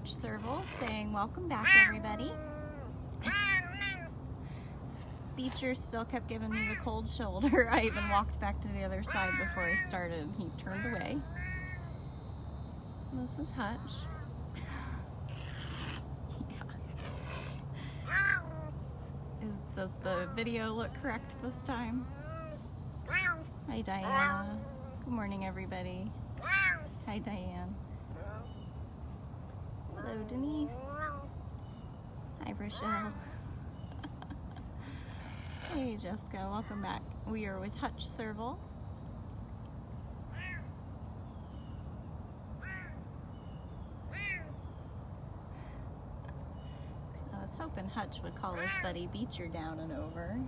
Hutch Servals saying welcome back, everybody. Beecher still kept giving me the cold shoulder. I even walked back to the other side before I started. He turned away. This is Hutch. Yeah. Does the video look correct this time? Hi, Diana. Good morning, everybody. Hi, Diane. Hello, Denise. Hi, Rochelle. Hey, Jessica. Welcome back. We are with Hutch Serval. I was hoping Hutch would call his buddy Beecher down and over.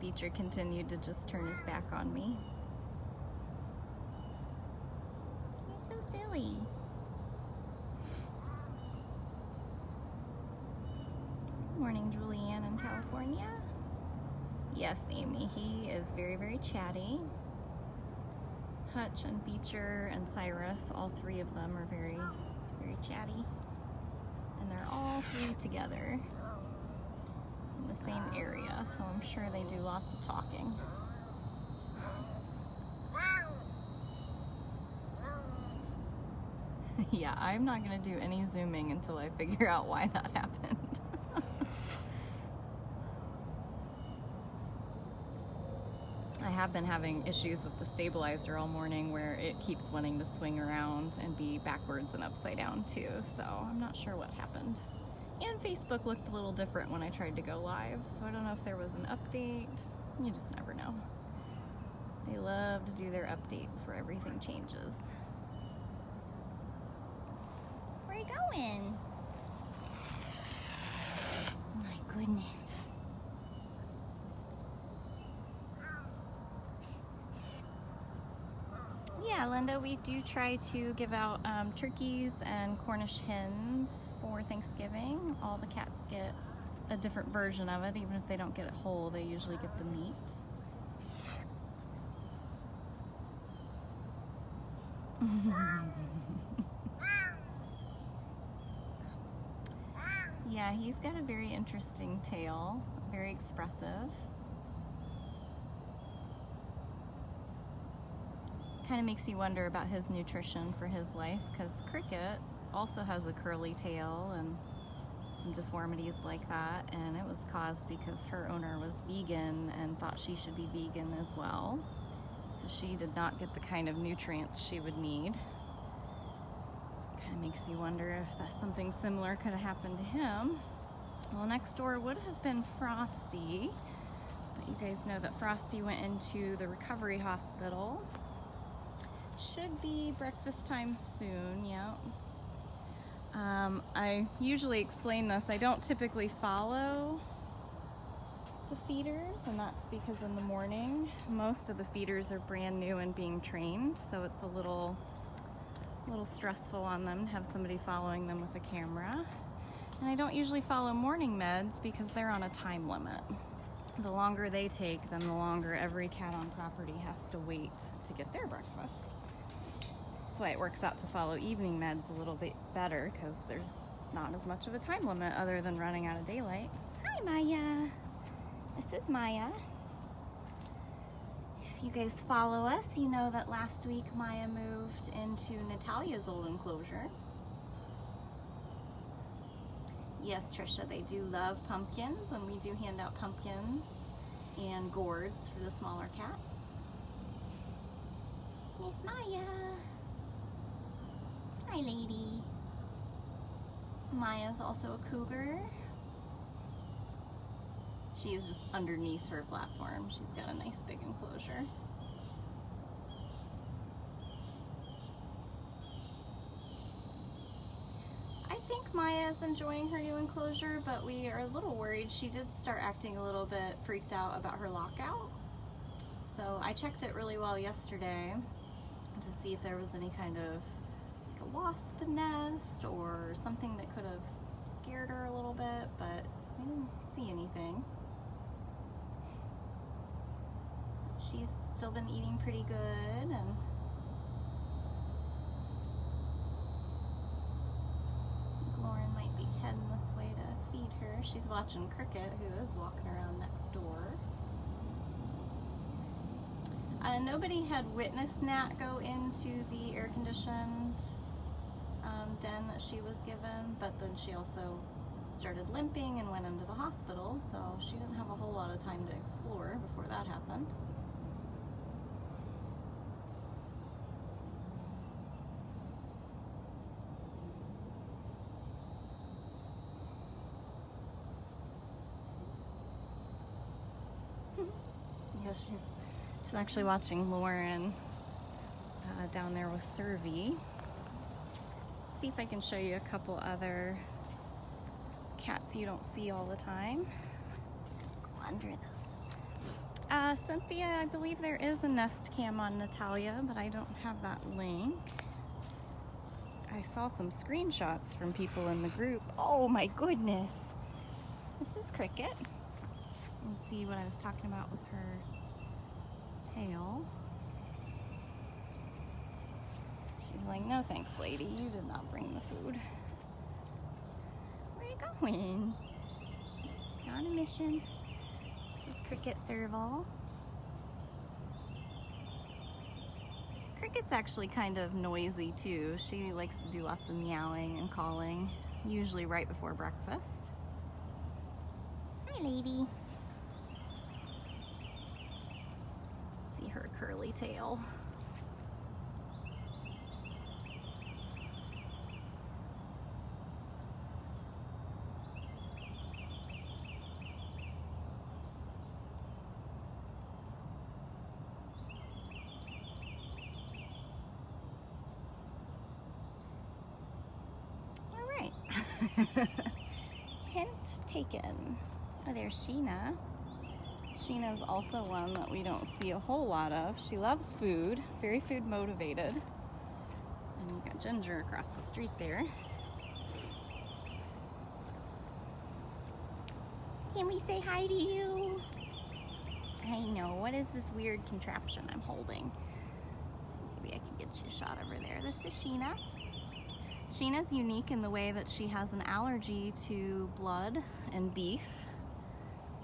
Beecher continued to just turn his back on me. You're so silly. Good morning, Julianne in California. Yes, Amy, he is very, very chatty. Hutch and Beecher and Cyrus, all three of them are very, very chatty. And they're all three together in the same area, so I'm sure they do lots of talking. Yeah, I'm not going to do any zooming until I figure out why that happened. I have been having issues with the stabilizer all morning where it keeps wanting to swing around and be backwards and upside down too, so I'm not sure what happened. And Facebook looked a little different when I tried to go live, so I don't know if there was an update. You just never know. They love to do their updates where everything changes. Where are you going? Oh my goodness. Yeah, Linda, we do try to give out turkeys and Cornish hens for Thanksgiving. All the cats get a different version of it. Even if they don't get it whole, they usually get the meat. Yeah, he's got a very interesting tail, very expressive. Kind of makes you wonder about his nutrition for his life, because Cricket also has a curly tail and some deformities like that, and it was caused because her owner was vegan and thought she should be vegan as well. So she did not get the kind of nutrients she would need. Kind of makes you wonder if that's something similar could have happened to him. Well, next door would have been Frosty, but you guys know that Frosty went into the recovery hospital. Should be breakfast time soon, yeah. I usually explain this. I don't typically follow the feeders, and that's because in the morning, most of the feeders are brand new and being trained, so it's a little stressful on them to have somebody following them with a camera. And I don't usually follow morning meds because they're on a time limit. The longer they take, then the longer every cat on property has to wait to get their breakfast. That's why it works out to follow evening meds a little bit better, because there's not as much of a time limit other than running out of daylight. Hi, Maya. This is Maya. If you guys follow us, you know that last week Maya moved into Natalia's old enclosure. Yes, Trisha, they do love pumpkins, and we do hand out pumpkins and gourds for the smaller cats. Miss Maya. Hi, lady. Maya's also a cougar. She is just underneath her platform. She's got a nice big enclosure. I think Maya's enjoying her new enclosure, but we are a little worried. She did start acting a little bit freaked out about her lockout. So I checked it really well yesterday to see if there was any kind of a wasp nest or something that could have scared her a little bit, but I didn't see anything. She's still been eating pretty good, and she's watching Cricket, who is walking around next door. Nobody had witnessed Nat go into the air-conditioned den that she was given, but then she also started limping and went into the hospital, so she didn't have a whole lot of time to explore before that happened. Yeah, she's actually watching Lauren down there with Servy. See if I can show you a couple other cats you don't see all the time. Go under this. Cynthia, I believe there is a nest cam on Natalia, but I don't have that link. I saw some screenshots from people in the group. Oh my goodness. This is Cricket. Let's see what I was talking about with her tail. She's like, no thanks, lady. You did not bring the food. Where are you going? She's on a mission. This is Cricket Serval. Cricket's actually kind of noisy too. She likes to do lots of meowing and calling, usually right before breakfast. Hi, lady. See her curly tail. Hint taken. Oh, there's Sheena. Sheena's also one that we don't see a whole lot of. She loves food, very food motivated. And you've got Ginger across the street there. Can we say hi to you? I know, what is this weird contraption I'm holding? So maybe I can get you a shot over there. This is Sheena. Sheena's unique in the way that she has an allergy to blood and beef.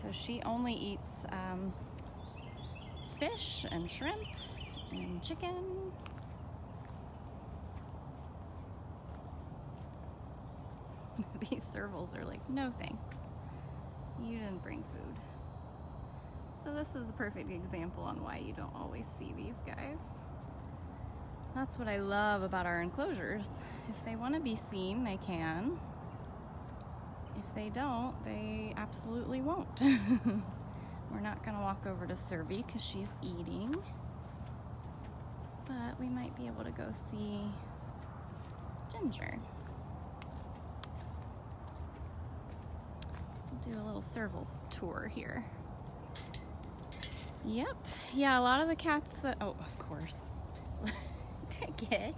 So she only eats fish and shrimp and chicken. These servals are like, no thanks. You didn't bring food. So this is a perfect example on why you don't always see these guys. That's what I love about our enclosures. If they want to be seen, they can. If they don't, they absolutely won't. We're not going to walk over to Servy because she's eating. But we might be able to go see Ginger. We'll do a little Serval tour here. Yep. Yeah, a lot of the cats that... Oh, of course. Cricket.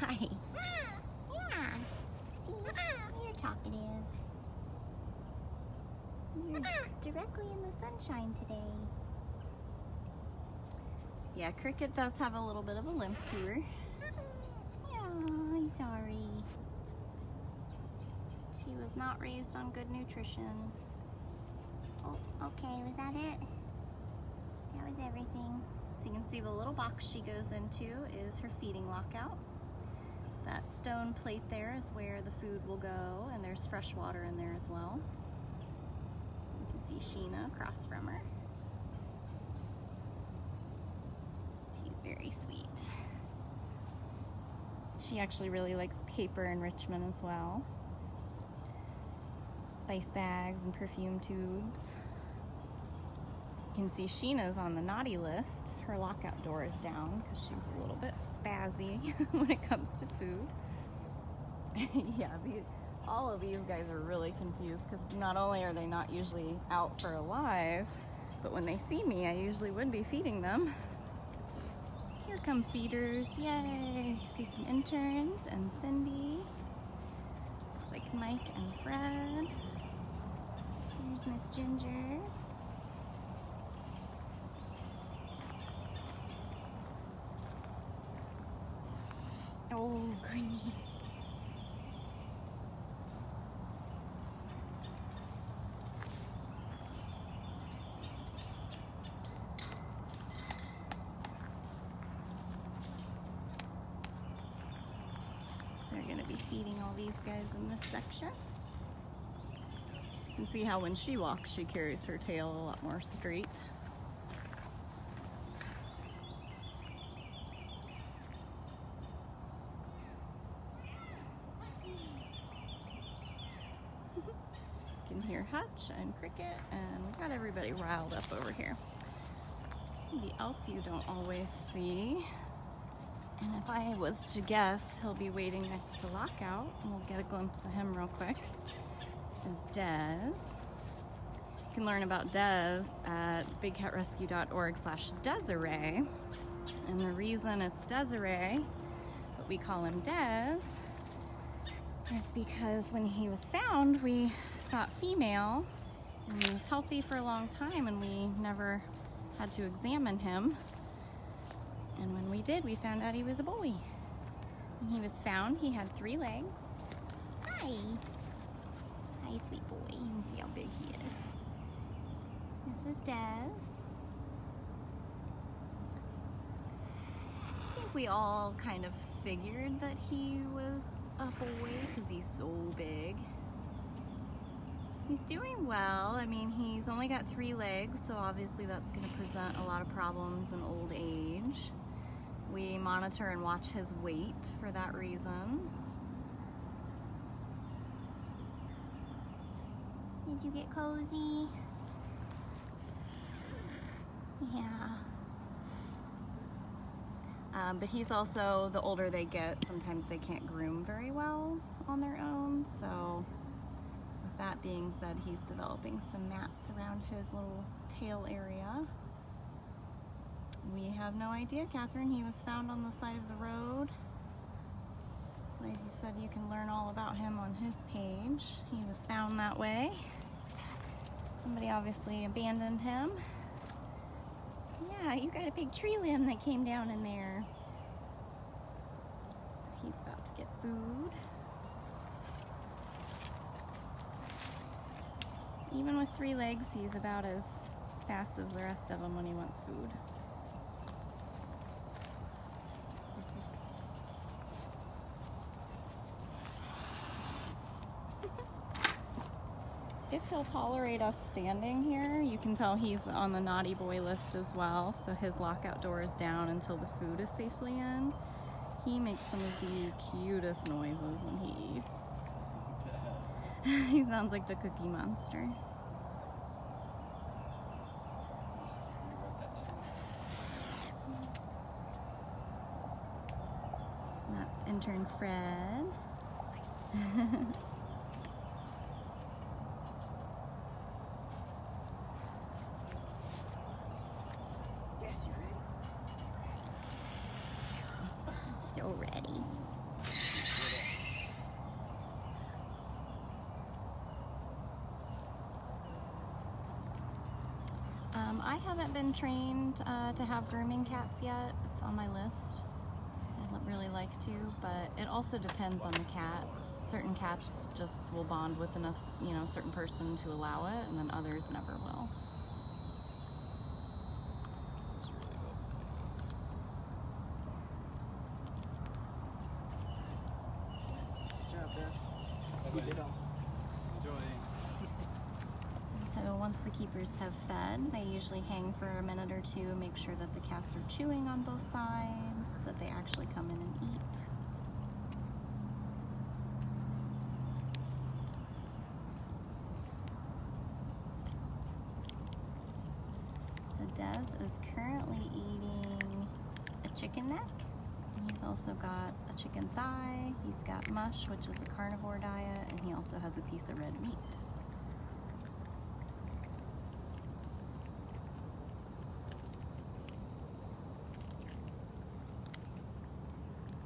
Hi. Yeah. See, you're talkative. You're directly in the sunshine today. Yeah, Cricket does have a little bit of a limp to her. Yeah, I'm sorry. She was not raised on good nutrition. Oh, okay, was that it? That was everything. So you can see the little box she goes into is her feeding lockout. That stone plate there is where the food will go, and there's fresh water in there as well. You can see Sheena across from her. She's very sweet. She actually really likes paper enrichment as well. Spice bags and perfume tubes. You can see Sheena's on the naughty list. Her lockout door is down because she's a little bit spazzy when it comes to food. Yeah, all of these guys are really confused because not only are they not usually out for alive, but when they see me, I usually would be feeding them. Here come feeders, yay! See some interns and Cindy. Looks like Mike and Fred. Here's Miss Ginger. Oh goodness. guys in this section. You can see how when she walks, she carries her tail a lot more straight. You can hear Hutch and Cricket, and we got everybody riled up over here. Somebody else you don't always see, and if I was to guess, he'll be waiting next to Lockout, and we'll get a glimpse of him real quick, is Des. You can learn about Des at bigcatrescue.org/Desiree, and the reason it's Desiree, but we call him Des, is because when he was found, we thought female, and he was healthy for a long time, and we never had to examine him. And when we did, we found out he was a boy. When he was found, he had 3 legs. Hi. Hi, sweet boy. You can see how big he is. This is Des. I think we all kind of figured that he was a boy because he's so big. He's doing well. I mean, he's only got 3 legs, so obviously that's going to present a lot of problems in old age. We monitor and watch his weight for that reason. Did you get cozy? Yeah. But he's also, the older they get, sometimes they can't groom very well on their own, so with that being said, he's developing some mats around his little tail area. We have no idea, Catherine. He was found on the side of the road. That's why he said you can learn all about him on his page. He was found that way. Somebody obviously abandoned him. Yeah, you got a big tree limb that came down in there. So he's about to get food. Even with 3 legs, he's about as fast as the rest of them when he wants food. If he'll tolerate us standing here, you can tell he's on the naughty boy list as well, so his lockout door is down until the food is safely in. He makes some of the cutest noises when he eats. He sounds like the Cookie Monster. And that's intern Fred. So ready. I haven't been trained to have grooming cats yet. It's on my list. I'd really like to, but it also depends on the cat. Certain cats just will bond with enough, a certain person to allow it, and then others never will. So once the keepers have fed, they usually hang for a minute or 2, make sure that the cats are chewing on both sides, that they actually come in and eat. So Des is currently eating a chicken neck. He's also got a chicken thigh, he's got mush, which is a carnivore diet, and he also has a piece of red meat.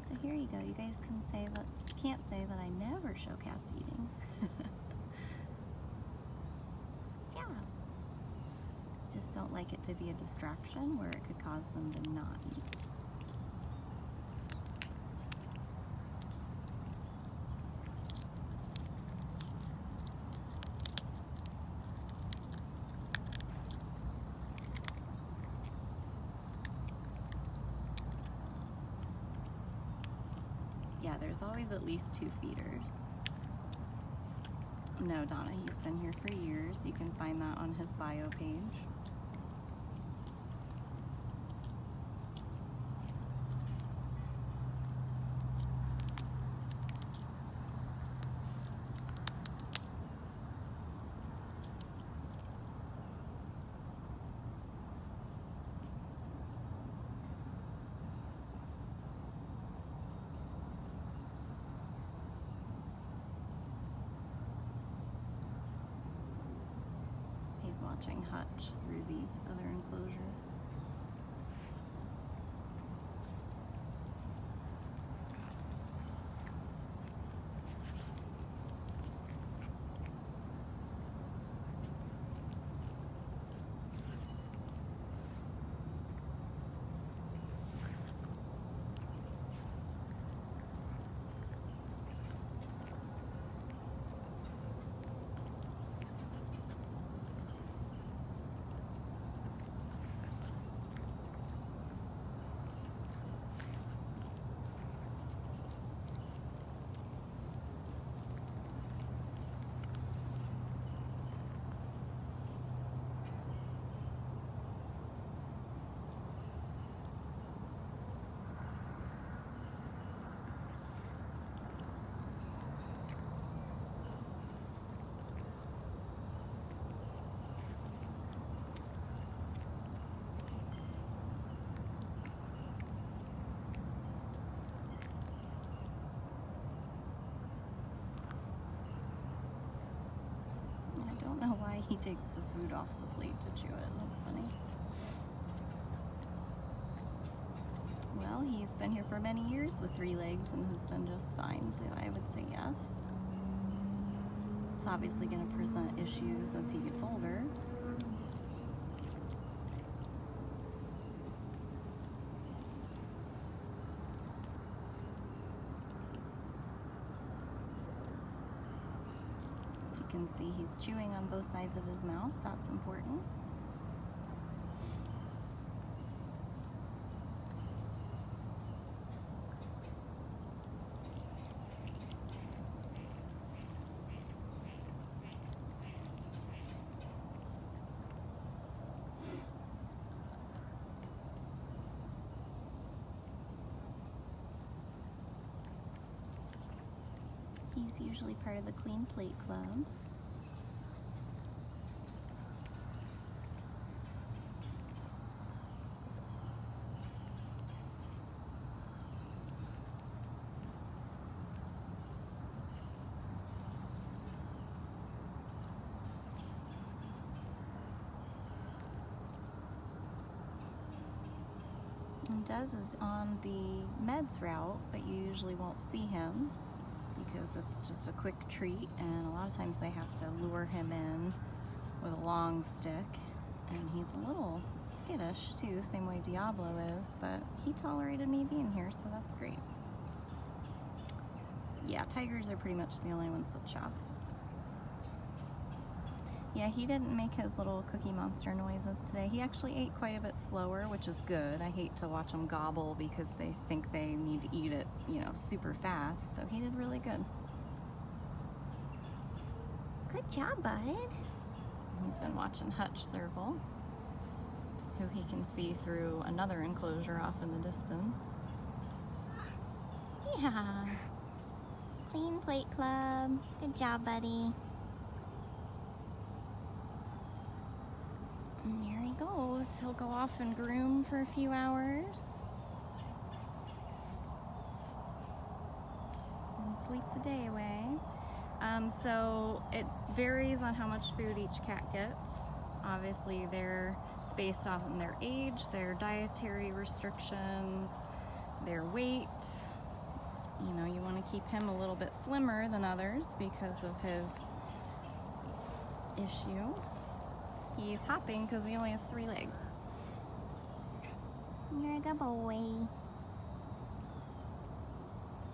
So here you go, you guys can't say that I never show cats eating. Yeah. Just don't like it to be a distraction where it could cause them to not eat. Yeah, there's always at least 2 feeders. No, Donna, he's been here for years. You can find that on his bio page. Watching Hutch through the other enclosure. I don't know why he takes the food off the plate to chew it. That's funny. Well, he's been here for many years with 3 legs and has done just fine, so I would say yes. It's obviously going to present issues as he gets older. You can see he's chewing on both sides of his mouth. That's important. He's usually part of the Clean Plate Club. And Des is on the meds route, but you usually won't see him because it's just a quick treat, and a lot of times they have to lure him in with a long stick, and he's a little skittish too, same way Diablo is, but he tolerated me being here, so that's great. Yeah, tigers are pretty much the only ones that chop. Yeah, he didn't make his little Cookie Monster noises today. He actually ate quite a bit slower, which is good. I hate to watch them gobble because they think they need to eat it, you know, super fast. So he did really good. Good job, bud. He's been watching Hutch Serval, who he can see through another enclosure off in the distance. Yeah. Clean Plate Club. Good job, buddy. And there he goes. He'll go off and groom for a few hours and sleep the day away. So it varies on how much food each cat gets. Obviously, it's based off on their age, their dietary restrictions, their weight. You know, you want to keep him a little bit slimmer than others because of his issue. He's hopping because he only has 3 legs. You're a good boy.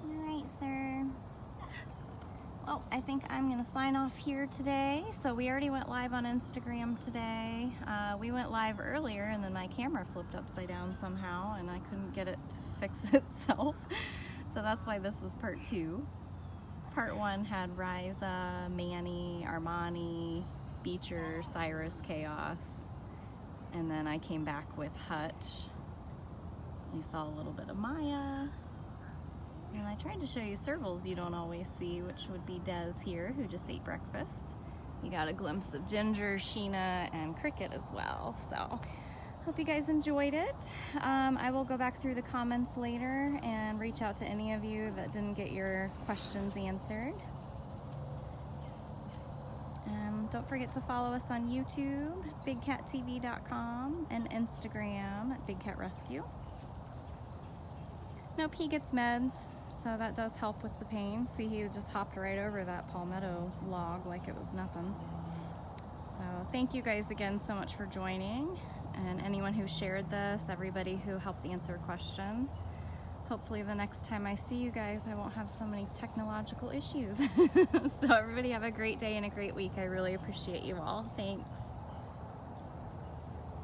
Alright, sir. Well, I think I'm going to sign off here today. So we already went live on Instagram today. We went live earlier and then my camera flipped upside down somehow and I couldn't get it to fix itself. So that's why this was part 2. Part 1 had Riza, Manny, Armani, Beecher, Cyrus, Chaos, and then I came back with Hutch. You saw a little bit of Maya, and I tried to show you Servals you don't always see, which would be Des here, who just ate breakfast. You got a glimpse of Ginger, Sheena, and Cricket as well. So hope you guys enjoyed it. I will go back through the comments later and reach out to any of you that didn't get your questions answered. And don't forget to follow us on YouTube, bigcattv.com, and Instagram at bigcatrescue. No, P gets meds, so that does help with the pain. See, he just hopped right over that palmetto log like it was nothing. So thank you guys again so much for joining, and anyone who shared this, everybody who helped answer questions. Hopefully the next time I see you guys, I won't have so many technological issues. So everybody have a great day and a great week. I really appreciate you all. Thanks.